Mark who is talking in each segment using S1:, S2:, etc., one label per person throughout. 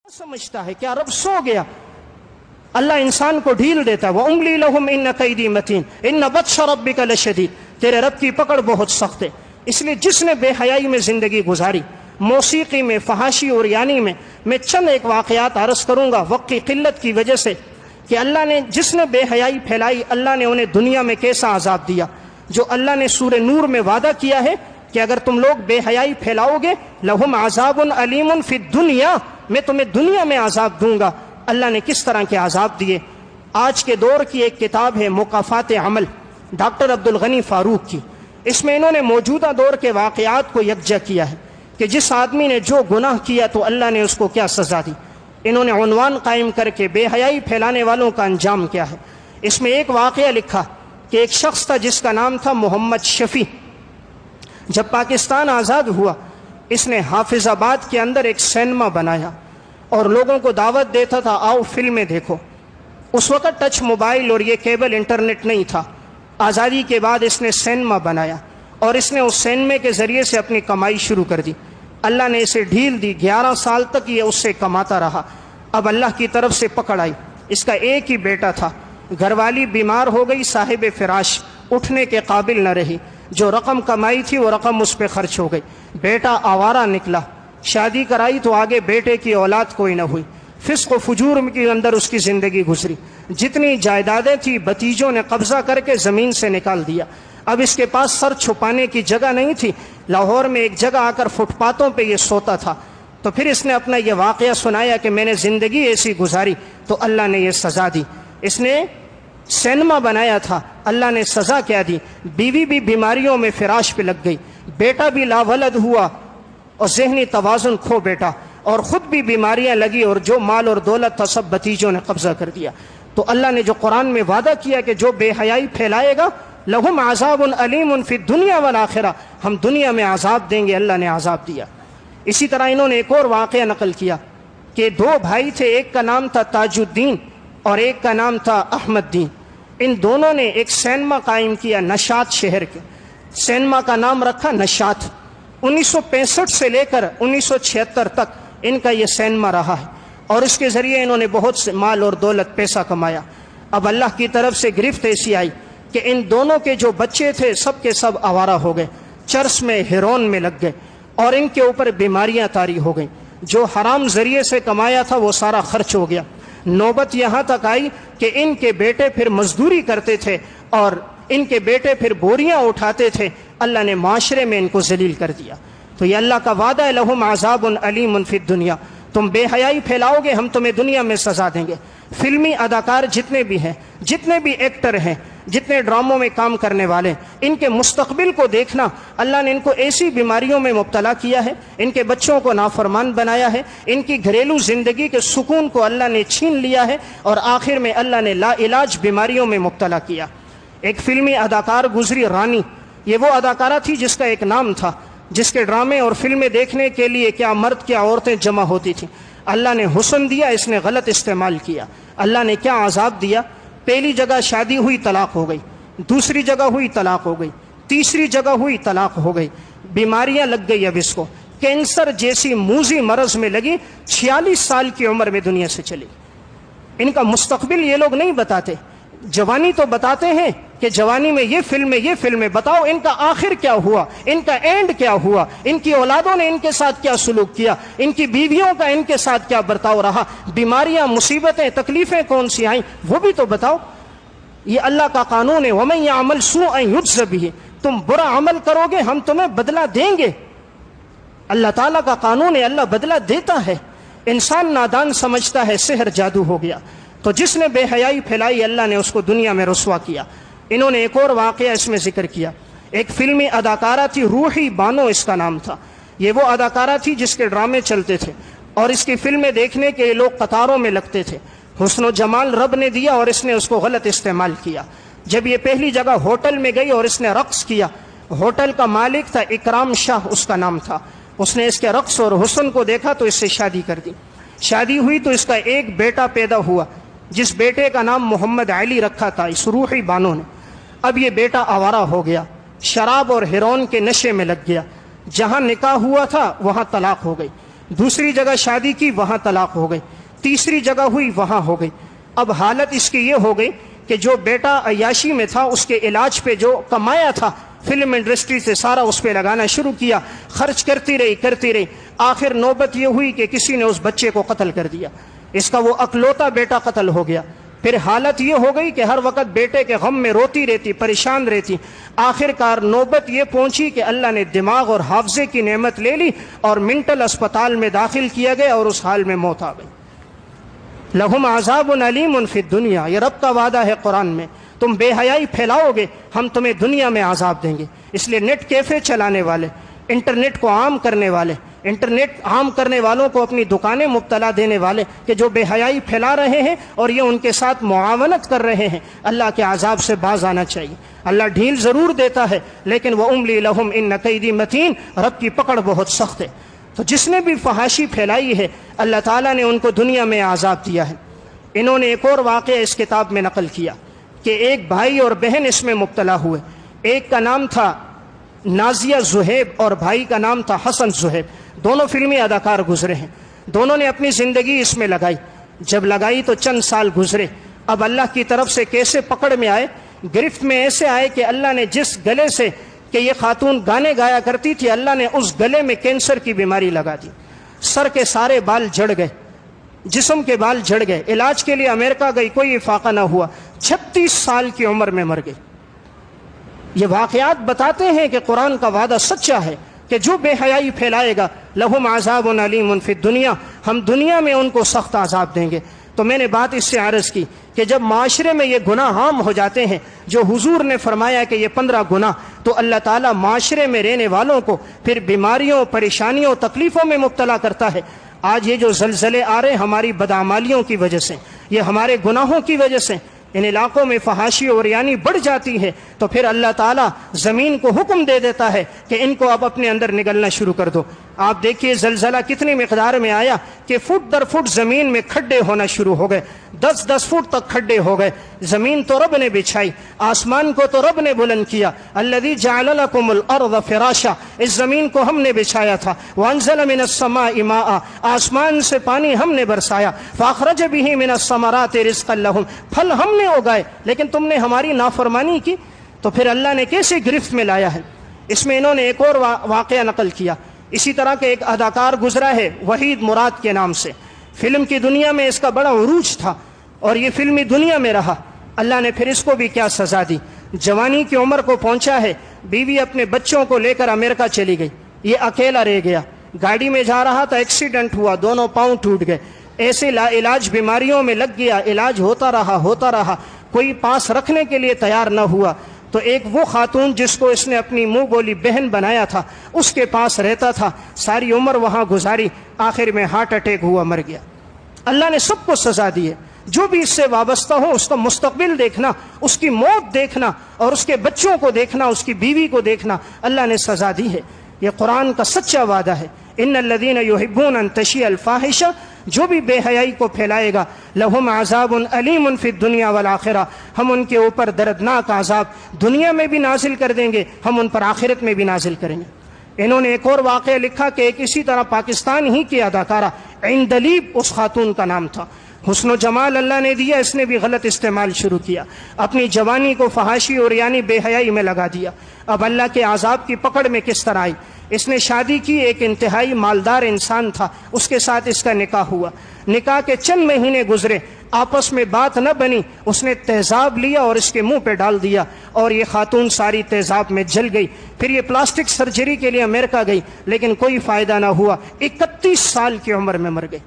S1: سمجھتا ہے کیا رب سو گیا؟ اللہ انسان کو ڈھیل دیتا ہے، وَأُمْلِي لَهُمْ إِنَّ كَيْدِي مَتِينٌ إِنَّ بَطْشَ رَبِّكَ لَشَدِيدٌ، تیرے رب کی پکڑ بہت سخت ہے۔ اس لیے جس نے بے حیائی میں زندگی گزاری، موسیقی میں، فحاشی اور یعنی میں چند ایک واقعات عرض کروں گا وقت کی قلت کی وجہ سے، کہ اللہ نے جس نے بے حیائی پھیلائی اللہ نے انہیں دنیا میں کیسا عذاب دیا۔ جو اللہ نے سورہ نور میں وعدہ کیا ہے کہ اگر تم لوگ بے حیائی پھیلاؤ گے لہم عذاب علیم فی الدنیا، میں تمہیں دنیا میں عذاب دوں گا۔ اللہ نے کس طرح کے عذاب دیے؟ آج کے دور کی ایک کتاب ہے مکافات عمل، ڈاکٹر عبدالغنی فاروق کی، اس میں انہوں نے موجودہ دور کے واقعات کو یکجا کیا ہے کہ جس آدمی نے جو گناہ کیا تو اللہ نے اس کو کیا سزا دی۔ انہوں نے عنوان قائم کر کے بے حیائی پھیلانے والوں کا انجام کیا ہے۔ اس میں ایک واقعہ لکھا کہ ایک شخص تھا جس کا نام تھا محمد شفیع۔ جب پاکستان آزاد ہوا اس نے حافظ آباد کے اندر ایک سینما بنایا اور لوگوں کو دعوت دیتا تھا آؤ فلمیں دیکھو۔ اس وقت ٹچ موبائل اور یہ کیبل انٹرنیٹ نہیں تھا۔ آزادی کے بعد اس نے سینما بنایا اور اس نے اس سینمے کے ذریعے سے اپنی کمائی شروع کر دی۔ اللہ نے اسے ڈھیل دی، 11 سال تک یہ اس سے کماتا رہا۔ اب اللہ کی طرف سے پکڑ آئی۔ اس کا ایک ہی بیٹا تھا، گھر والی بیمار ہو گئی، صاحب فراش، اٹھنے کے قابل نہ رہی، جو رقم کمائی تھی وہ رقم اس پہ خرچ ہو گئی۔ بیٹا آوارہ نکلا، شادی کرائی تو آگے بیٹے کی اولاد کوئی نہ ہوئی، فسق و فجور کے اندر اس کی زندگی گزری۔ جتنی جائیدادیں تھی بھتیجوں نے قبضہ کر کے زمین سے نکال دیا۔ اب اس کے پاس سر چھپانے کی جگہ نہیں تھی، لاہور میں ایک جگہ آ کر فٹ پاتھوں پہ یہ سوتا تھا۔ تو پھر اس نے اپنا یہ واقعہ سنایا کہ میں نے زندگی ایسی گزاری تو اللہ نے یہ سزا دی۔ اس نے سینما بنایا تھا، اللہ نے سزا کیا دی؟ بیوی بھی بیماریوں میں فراش پہ لگ گئی، بیٹا بھی لاولد ہوا اور ذہنی توازن کھو بیٹا، اور خود بھی بیماریاں لگی، اور جو مال اور دولت تھا سب بھتیجوں نے قبضہ کر دیا۔ تو اللہ نے جو قرآن میں وعدہ کیا کہ جو بے حیائی پھیلائے گا لہم عذاب علیم فی الدنیا والآخرہ، ہم دنیا میں عذاب دیں گے، اللہ نے عذاب دیا۔ اسی طرح انہوں نے ایک اور واقعہ نقل کیا کہ 2 بھائی تھے، ایک کا نام تھا تاج الدین اور ایک کا نام تھا احمد دین۔ ان دونوں نے ایک سینما قائم کیا نشاط شہر کے، سینما کا نام رکھا نشاط۔ 1965 سے لے کر 1976 تک ان کا یہ سینما رہا ہے، اور اس کے ذریعے انہوں نے بہت سے مال اور دولت پیسہ کمایا۔ اب اللہ کی طرف سے گرفت ایسی آئی کہ ان دونوں کے جو بچے تھے سب کے سب آوارہ ہو گئے، چرس میں ہیرون میں لگ گئے، اور ان کے اوپر بیماریاں طاری ہو گئیں۔ جو حرام ذریعے سے کمایا تھا وہ سارا خرچ ہو گیا۔ نوبت یہاں تک آئی کہ ان کے بیٹے پھر مزدوری کرتے تھے اور ان کے بیٹے پھر بوریاں اٹھاتے تھے۔ اللہ نے معاشرے میں ان کو ذلیل کر دیا۔ تو یہ اللہ کا وعدہ ہے لہم عذاب علیم فی الدنیا، تم بے حیائی پھیلاؤ گے ہم تمہیں دنیا میں سزا دیں گے۔ فلمی اداکار جتنے بھی ہیں، جتنے بھی ایکٹر ہیں، جتنے ڈراموں میں کام کرنے والے، ان کے مستقبل کو دیکھنا، اللہ نے ان کو ایسی بیماریوں میں مبتلا کیا ہے، ان کے بچوں کو نافرمان بنایا ہے، ان کی گھریلو زندگی کے سکون کو اللہ نے چھین لیا ہے، اور آخر میں اللہ نے لا علاج بیماریوں میں مبتلا کیا۔ ایک فلمی اداکار گزری رانی، یہ وہ اداکارہ تھی جس کا ایک نام تھا، جس کے ڈرامے اور فلمیں دیکھنے کے لیے کیا مرد کیا عورتیں جمع ہوتی تھیں۔ اللہ نے حسن دیا، اس نے غلط استعمال کیا۔ اللہ نے کیا عذاب دیا؟ پہلی جگہ شادی ہوئی طلاق ہو گئی، دوسری جگہ ہوئی طلاق ہو گئی، تیسری جگہ ہوئی طلاق ہو گئی، بیماریاں لگ گئی۔ اب اس کو کینسر جیسی موذی مرض میں لگی، 46 سال کی عمر میں دنیا سے چلی۔ ان کا مستقبل یہ لوگ نہیں بتاتے، جوانی تو بتاتے ہیں کہ جوانی میں یہ فلمیں بتاؤ ان کا آخر کیا ہوا، ان کا اینڈ کیا ہوا، ان کی اولادوں نے ان کے ساتھ کیا سلوک کیا، ان کی بیویوں کا ان کے ساتھ کیا برتاؤ رہا، بیماریاں، مصیبتیں، تکلیفیں کون سی آئیں وہ بھی تو بتاؤ۔ یہ اللہ کا قانون ہے وَمَن يَعْمَلْ سُوءًا يُجْزَ بِهِ، تم برا عمل کرو گے ہم تمہیں بدلہ دیں گے۔ اللہ تعالیٰ کا قانون ہے، اللہ بدلہ دیتا ہے۔ انسان نادان سمجھتا ہے سحر جادو ہو گیا، تو جس نے بے حیائی پھیلائی اللہ نے اس کو دنیا میں رسوا کیا۔ انہوں نے ایک اور واقعہ اس میں ذکر کیا، ایک فلمی اداکارہ تھی روحی بانو اس کا نام تھا۔ یہ وہ اداکارہ تھی جس کے ڈرامے چلتے تھے اور اس کی فلمیں دیکھنے کے لوگ قطاروں میں لگتے تھے۔ حسن و جمال رب نے دیا اور اس نے اس کو غلط استعمال کیا۔ جب یہ پہلی جگہ ہوٹل میں گئی اور اس نے رقص کیا، ہوٹل کا مالک تھا اکرام شاہ اس کا نام تھا، اس نے اس کے رقص اور حسن کو دیکھا تو اس سے شادی کر دی۔ شادی ہوئی تو اس کا ایک بیٹا پیدا ہوا، جس بیٹے کا نام محمد علی رکھا تھا اس روحی بانو نے۔ اب یہ بیٹا آوارہ ہو گیا، شراب اور ہیرون کے نشے میں لگ گیا، جہاں نکاح ہوا تھا وہاں طلاق ہو گئی۔ دوسری جگہ شادی کی وہاں طلاق ہو گئی، تیسری جگہ ہوئی وہاں ہو گئی۔ اب حالت اس کی یہ ہو گئی کہ جو بیٹا عیاشی میں تھا اس کے علاج پہ جو کمایا تھا فلم انڈسٹری سے سارا اس پہ لگانا شروع کیا، خرچ کرتی رہی، آخر نوبت یہ ہوئی کہ کسی نے اس بچے کو قتل کر دیا، اس کا وہ اکلوتا بیٹا قتل ہو گیا۔ پھر حالت یہ ہو گئی کہ ہر وقت بیٹے کے غم میں روتی رہتی، پریشان رہتی۔ آخر کار نوبت یہ پہنچی کہ اللہ نے دماغ اور حافظے کی نعمت لے لی اور منٹل اسپتال میں داخل کیا گیا اور اس حال میں موت آ گئی۔ لہم عذاب علیم فی الدنیا، یہ رب کا وعدہ ہے قرآن میں، تم بے حیائی پھیلاؤ گے ہم تمہیں دنیا میں عذاب دیں گے۔ اس لیے نیٹ کیفے چلانے والے، انٹرنیٹ کو عام کرنے والے، انٹرنیٹ عام کرنے والوں کو اپنی دکانیں مبتلا دینے والے کہ جو بے حیائی پھیلا رہے ہیں اور یہ ان کے ساتھ معاونت کر رہے ہیں، اللہ کے عذاب سے باز آنا چاہیے۔ اللہ ڈھیل ضرور دیتا ہے لیکن وَأُمْلِي لَهُمْ إِنَّ كَيْدِي مَتِينٌ، رب کی پکڑ بہت سخت ہے۔ تو جس نے بھی فحاشی پھیلائی ہے اللہ تعالیٰ نے ان کو دنیا میں عذاب دیا ہے۔ انہوں نے ایک اور واقعہ اس کتاب میں نقل کیا کہ ایک بھائی اور بہن اس میں مبتلا ہوئے، ایک کا نام تھا نازیہ زہیب اور بھائی کا نام تھا حسن زہیب، دونوں فلمی اداکار گزرے ہیں، دونوں نے اپنی زندگی اس میں لگائی۔ جب لگائی تو چند سال گزرے، اب اللہ کی طرف سے کیسے پکڑ میں آئے، گرفت میں ایسے آئے کہ اللہ نے جس گلے سے کہ یہ خاتون گانے گایا کرتی تھی، اللہ نے اس گلے میں کینسر کی بیماری لگا دی، سر کے سارے بال جھڑ گئے، جسم کے بال جھڑ گئے، علاج کے لیے امریکہ گئی، کوئی افاقہ نہ ہوا، 36 سال کی عمر میں مر گئی۔ یہ واقعات بتاتے ہیں کہ قرآن کا وعدہ سچا ہے کہ جو بے حیائی پھیلائے گا لہم عذاب علیم فی الدنیا، ہم دنیا میں ان کو سخت عذاب دیں گے۔ تو میں نے بات اس سے عرض کی کہ جب معاشرے میں یہ گناہ عام ہو جاتے ہیں، جو حضور نے فرمایا کہ یہ 15 گناہ، تو اللہ تعالیٰ معاشرے میں رہنے والوں کو پھر بیماریوں، پریشانیوں، تکلیفوں میں مبتلا کرتا ہے۔ آج یہ جو زلزلے آ رہے ہیں ہماری بدعمالیوں کی وجہ سے، یہ ہمارے گناہوں کی وجہ سے، ان علاقوں میں فحاشی اور یعنی بڑھ جاتی ہے تو پھر اللہ تعالیٰ زمین کو حکم دے دیتا ہے کہ ان کو اب اپنے اندر نگلنا شروع کر دو۔ آپ دیکھیے زلزلہ کتنی مقدار میں آیا کہ فٹ در فٹ زمین میں کھڈے ہونا شروع ہو گئے، 10 فٹ تک کھڈے ہو گئے۔ زمین تو رب نے بچھائی، آسمان کو تو رب نے بلند کیا، الذی جعل لکم الارض فراشا، اس زمین کو ہم نے بچھایا تھا، وانزل من السماء ماء، آسمان سے پانی ہم نے برسایا، فاخرج به من الثمرات رزقا لهم، پھل ہم نے اگائے، لیکن تم نے ہماری نافرمانی کی، تو پھر اللہ نے کیسے گرفت میں لایا ہے۔ اس میں انہوں نے ایک اور واقعہ نقل کیا، اسی طرح کے ایک اداکار گزرا ہے وحید مراد کے نام سے، فلم کی دنیا میں اس کا بڑا عروج تھا اور یہ فلمی دنیا میں رہا، اللہ نے پھر اس کو بھی کیا سزا دی، جوانی کی عمر کو پہنچا ہے، بیوی اپنے بچوں کو لے کر امریکہ چلی گئی، یہ اکیلا رہ گیا، گاڑی میں جا رہا تھا، ایکسیڈنٹ ہوا، دونوں پاؤں ٹوٹ گئے، ایسے لا علاج بیماریوں میں لگ گیا، علاج ہوتا رہا، کوئی پاس رکھنے کے لیے تیار نہ ہوا، تو ایک وہ خاتون جس کو اس نے اپنی منہ بولی بہن بنایا تھا اس کے پاس رہتا تھا، ساری عمر وہاں گزاری، آخر میں ہارٹ اٹیک ہوا، مر گیا۔ اللہ نے سب کو سزا دی ہے، جو بھی اس سے وابستہ ہو اس کا مستقبل دیکھنا، اس کی موت دیکھنا اور اس کے بچوں کو دیکھنا، اس کی بیوی کو دیکھنا، اللہ نے سزا دی ہے۔ یہ قرآن کا سچا وعدہ ہے، ان الذین یحبون ان تشیع الفاحشہ، جو بھی بے حیائی کو پھیلائے گا لہم عذاب علیم فی الدنیا والآخرہ، ہم ان کے اوپر دردناک عذاب دنیا میں بھی نازل کر دیں گے، ہم ان پر آخرت میں بھی نازل کریں گے۔ انہوں نے ایک اور واقعہ لکھا کہ ایک اسی طرح پاکستان ہی کی اداکارہ عندلیب اس خاتون کا نام تھا، حسن و جمال اللہ نے دیا، اس نے بھی غلط استعمال شروع کیا، اپنی جوانی کو فحاشی اور یعنی بے حیائی میں لگا دیا۔ اب اللہ کے عذاب کی پکڑ میں کس طرح آئی؟ اس نے شادی کی، ایک انتہائی مالدار انسان تھا، اس کے ساتھ اس کا نکاح ہوا، نکاح کے چند مہینے گزرے، آپس میں بات نہ بنی، اس نے تیزاب لیا اور اس کے منہ پہ ڈال دیا اور یہ خاتون ساری تیزاب میں جل گئی۔ پھر یہ پلاسٹک سرجری کے لیے امریکہ گئی لیکن کوئی فائدہ نہ ہوا، 31 سال کی عمر میں مر گئی۔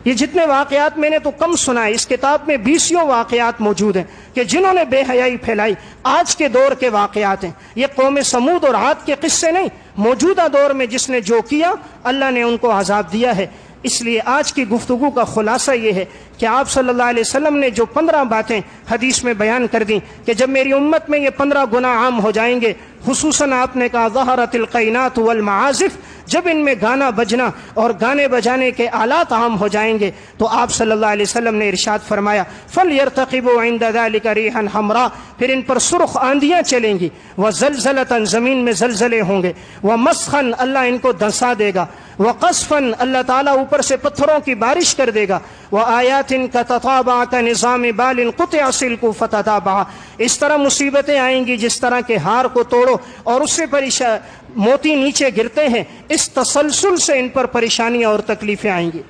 S1: یہ جتنے واقعات میں نے تو کم سنا ہے، اس کتاب میں 20 واقعات موجود ہیں کہ جنہوں نے بے حیائی پھیلائی، آج کے دور کے واقعات ہیں، یہ قوم سمود اور عاد کے قصے نہیں، موجودہ دور میں جس نے جو کیا اللہ نے ان کو عذاب دیا ہے۔ اس لیے آج کی گفتگو کا خلاصہ یہ ہے کہ آپ صلی اللہ علیہ وسلم نے جو 15 باتیں حدیث میں بیان کر دیں کہ جب میری امت میں یہ 15 گناہ عام ہو جائیں گے، خصوصاً آپ نے کہا ظہرت القینات والمعازف، جب ان میں گانا بجنا اور گانے بجانے کے آلات عام ہو جائیں گے تو آپ صلی اللہ علیہ وسلم نے ارشاد فرمایا فَلْيَرْتَقِبُوا عِنْدَ ذَلِكَ رِيحًا حَمْرَاء، پھر ان پر سرخ آندیاں چلیں گی، وَزَلْزَلَةً زمین میں زلزلے ہوں گے، وَمَسْخًا اللہ ان کو دھنسا دے گا، وَقَصْفًا اللہ تعالیٰ اوپر سے پتھروں کی بارش کر دے گا، وَآيَاتٍ كَتَتَابَعَ كَنِظَامِ بَالٍ قُطِعَ سِلْكُ فَتَتَابَعَ، اس طرح مصیبتیں آئیں گی جس طرح کے ہار کو توڑو اور اس سے موتی نیچے گرتے ہیں، اس تسلسل سے ان پر پریشانیاں اور تکلیفیں آئیں گی۔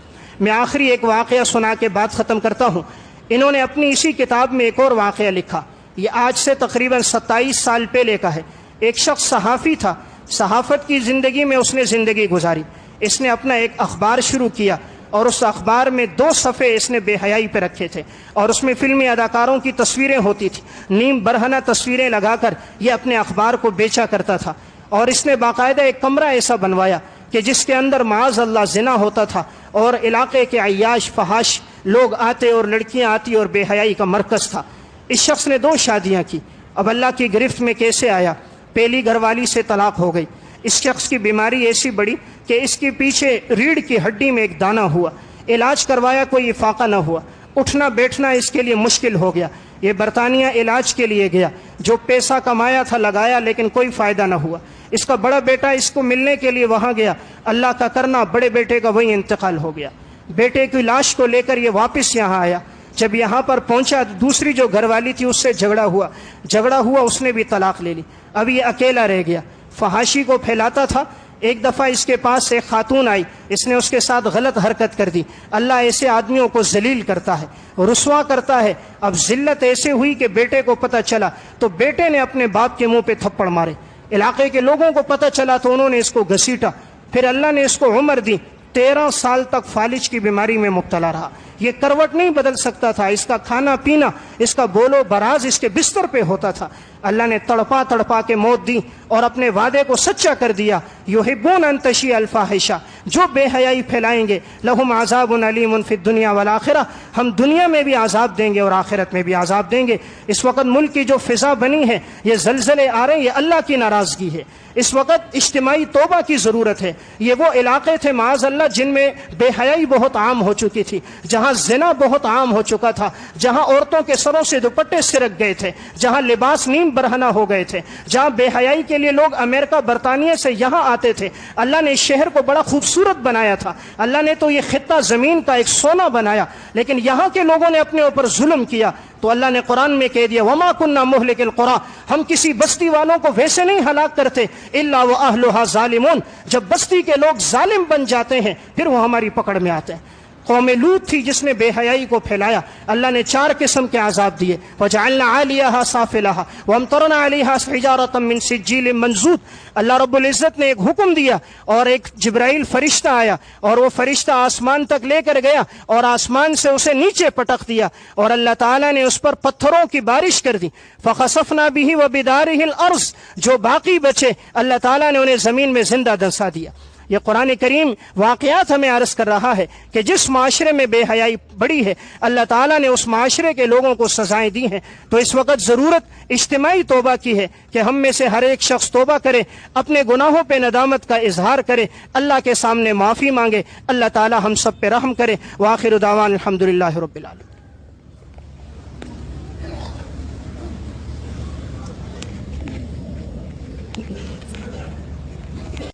S1: میں آخری ایک واقعہ سنا کے بات ختم کرتا ہوں۔ انہوں نے اپنی اسی کتاب میں ایک اور واقعہ لکھا، یہ آج سے تقریباً 27 سال پہلے کا ہے۔ ایک شخص صحافی تھا، صحافت کی زندگی میں اس نے زندگی گزاری۔ اس نے اپنا ایک اخبار شروع کیا اور اس اخبار میں 2 صفحے اس نے بے حیائی پہ رکھے تھے اور اس میں فلمی اداکاروں کی تصویریں ہوتی تھیں، نیم برہنہ تصویریں لگا کر یہ اپنے اخبار کو بیچا کرتا تھا۔ اور اس نے باقاعدہ ایک کمرہ ایسا بنوایا کہ جس کے اندر معاذ اللہ زنا ہوتا تھا اور علاقے کے عیاش فحاش لوگ آتے اور لڑکیاں آتی اور بے حیائی کا مرکز تھا۔ اس شخص نے 2 شادیاں کی، اب اللہ کی گرفت میں کیسے آیا؟ پہلی گھر والی سے طلاق ہو گئی۔ اس شخص کی بیماری ایسی بڑی کہ اس کے پیچھے ریڑھ کی ہڈی میں ایک دانہ ہوا، علاج کروایا کوئی افاقہ نہ ہوا، اٹھنا بیٹھنا اس کے لیے مشکل ہو گیا۔ یہ برطانیہ علاج کے لیے گیا، جو پیسہ کمایا تھا لگایا لیکن کوئی فائدہ نہ ہوا۔ اس کا بڑا بیٹا اس کو ملنے کے لیے وہاں گیا، اللہ کا کرنا بڑے بیٹے کا وہی انتقال ہو گیا۔ بیٹے کی لاش کو لے کر یہ واپس یہاں آیا، جب یہاں پر پہنچا دوسری جو گھر والی تھی اس سے جھگڑا ہوا، اس نے بھی طلاق لے لی، اب یہ اکیلا رہ گیا، فحاشی کو پھیلاتا تھا۔ ایک دفعہ اس کے پاس ایک خاتون آئی، اس نے اس کے ساتھ غلط حرکت کر دی۔ اللہ ایسے آدمیوں کو ذلیل کرتا ہے، رسوا کرتا ہے۔ اب ذلت ایسے ہوئی کہ بیٹے کو پتہ چلا تو بیٹے نے اپنے باپ کے منہ پہ تھپڑ مارے، علاقے کے لوگوں کو پتہ چلا تو انہوں نے اس کو گھسیٹا، پھر اللہ نے اس کو عمر دی، 13 سال تک فالج کی بیماری میں مبتلا رہا۔ یہ کروٹ نہیں بدل سکتا تھا، اس کا کھانا پینا، اس کا بول و براز اس کے بستر پہ ہوتا تھا۔ اللہ نے تڑپا تڑپا کے موت دی اور اپنے وعدے کو سچا کر دیا، یحبون ان تشیع الفاحشہ، جو بے حیائی پھیلائیں گے لہم عذاب علیم فی الدنیا والآخرہ، ہم دنیا میں بھی عذاب دیں گے اور آخرت میں بھی عذاب دیں گے۔ اس وقت ملک کی جو فضا بنی ہے، یہ زلزلے آ رہے ہیں، یہ اللہ کی ناراضگی ہے۔ اس وقت اجتماعی توبہ کی ضرورت ہے۔ یہ وہ علاقے تھے معاذ اللہ جن میں بے حیائی بہت عام ہو چکی تھی، جہاں زنا بہت عام ہو چکا تھا، جہاں عورتوں کے سروں سے دوپٹے سرک گئے تھے، جہاں لباس نیم برہنہ ہو گئے تھے، جہاں بے حیائی کے لیے لوگ امریکہ برطانیہ سے یہاں آتے تھے۔ اللہ نے اس شہر کو بڑا خوبصورت بنایا تھا، اللہ نے تو یہ خطہ زمین کا ایک سونا بنایا، لیکن یہاں کے لوگوں نے اپنے اوپر ظلم کیا تو اللہ نے قرآن میں کہہ دیا وما کننا مہلک القری، ہم کسی بستی والوں کو ویسے نہیں ہلاک کرتے الا واہلھا ظالمون، جب بستی کے لوگ ظالم بن جاتے ہیں پھر وہ ہماری پکڑ میں آتے ہیں۔ قوم لوط تھی جس نے بے حیائی کو پھیلایا، اللہ نے 4 قسم کے عذاب دیے، وجعلنا عالیہا سافلہا وامطرنا علیہا حجارۃ من سجیل منضود۔ اللہ رب العزت نے ایک حکم دیا اور ایک جبرائیل فرشتہ آیا اور وہ فرشتہ آسمان تک لے کر گیا اور آسمان سے اسے نیچے پٹک دیا اور اللہ تعالیٰ نے اس پر پتھروں کی بارش کر دی، فخسفنا بہ وبدارہ الارض، جو باقی بچے اللہ تعالیٰ نے انہیں زمین میں زندہ دنسا دیا۔ یہ قرآن کریم واقعات ہمیں عرض کر رہا ہے کہ جس معاشرے میں بے حیائی بڑی ہے اللہ تعالیٰ نے اس معاشرے کے لوگوں کو سزائیں دی ہیں۔ تو اس وقت ضرورت اجتماعی توبہ کی ہے کہ ہم میں سے ہر ایک شخص توبہ کرے، اپنے گناہوں پہ ندامت کا اظہار کرے، اللہ کے سامنے معافی مانگے، اللہ تعالیٰ ہم سب پہ رحم کرے۔ وآخر دعوانا الحمدللہ رب العالمین۔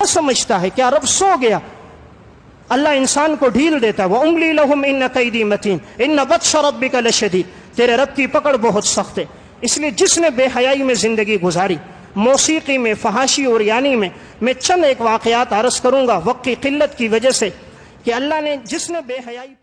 S1: سمجھتا ہے کیا رب سو گیا؟ اللہ انسان کو ڈھیل دیتا ہے، وَأُمْلِي لَهُمْ إِنَّ كَيْدِي مَتِينٌ إِنَّ بَطْشَ رَبِّكَ لَشَدِيدٌ، تیرے رب کی پکڑ بہت سخت ہے۔ اس لیے جس نے بے حیائی میں زندگی گزاری، موسیقی میں، فحاشی اور یعنی میں چند ایک واقعات عرض کروں گا وقت کی قلت کی وجہ سے، کہ اللہ نے جس نے بے حیائی